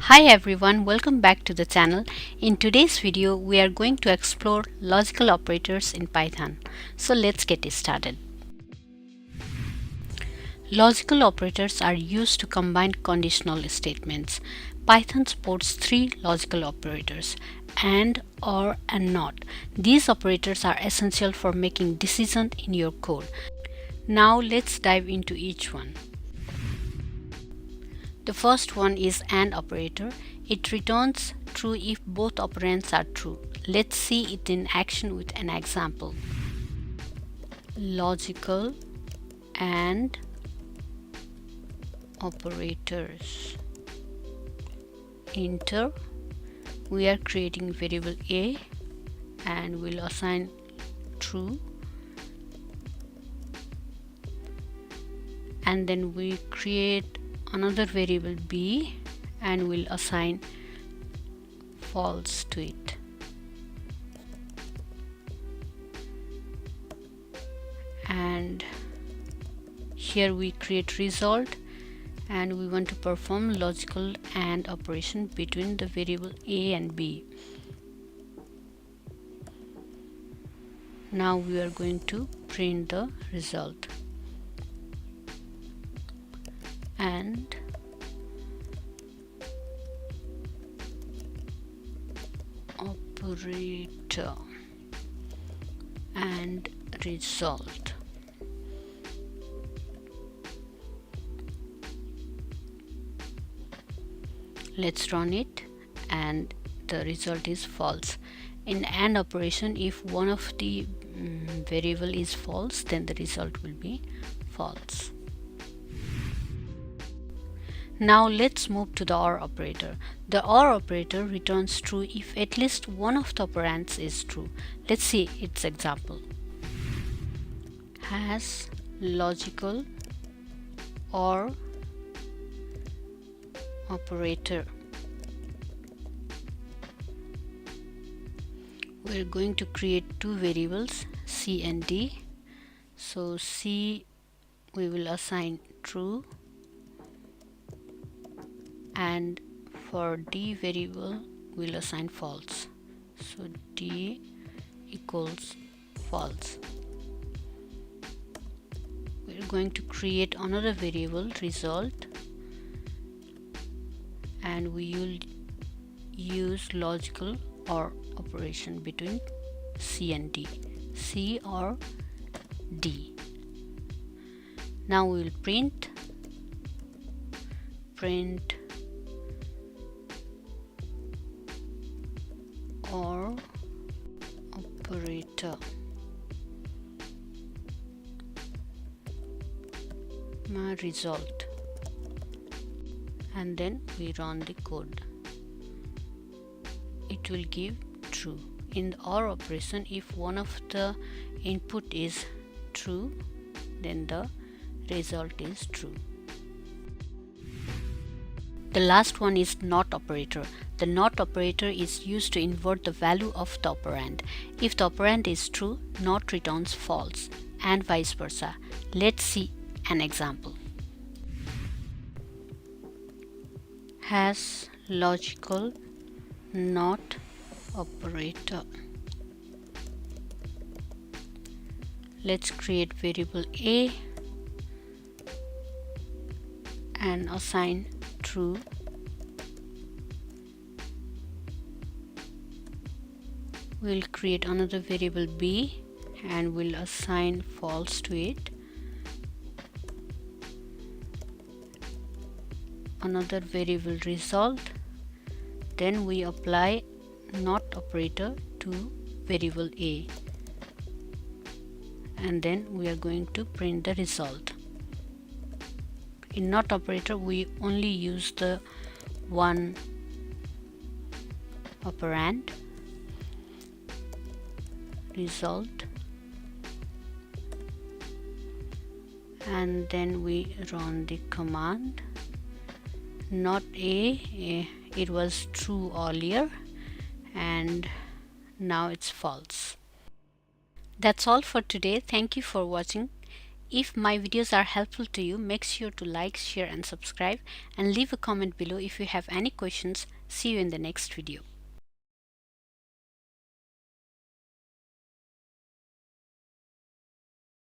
Hi everyone, welcome back to the channel. In today's video, we are going to explore logical operators in Python. So let's get started. Logical operators are used to combine conditional statements. Python supports three logical operators: AND, OR, and NOT. These operators are essential for making decisions in your code. Now let's dive into each one. The first one is AND operator. It returns true if both operands are true. Let's see it in action with an example. Logical AND operators. Enter. We are creating variable A and we'll assign true, and then we create another variable B and we'll assign false to it. And here we create result and we want to perform logical AND operation between the variable A and B. Now we are going to print the result. And operator and result. Let's run it and the result is false. In AND operation, if one of the variable is false, then the result will be false. Now let's move to the OR operator. The OR operator returns true if at least one of the operands is true. Let's see its example. Has logical OR operator. We're going to create two variables, C and D. So C we will assign true, and for D variable we'll assign false. So D equals false. We're going to create another variable result and we will use logical OR operation between C and D, C or D. Now we will print OR operator. My result, and then we run the code. It will give true. In the OR operation, if one of the input is true, then the result is true. The last one is NOT operator. The NOT operator is used to invert the value of the operand. If the operand is true, NOT returns false, and vice versa. Let's see an example. Has logical NOT operator. Let's create variable A and assign true. We'll create another variable B and we'll assign false to it. Another variable result. Then we apply NOT operator to variable A, and then we are going to print the result. In NOT operator, we only use the one operand. Result, and then we run the command. Not A, it was true earlier and now it's false. That's all for today. Thank you for watching. If my videos are helpful to you, make sure to like, share and subscribe, and leave a comment below if you have any questions. See you in the next video.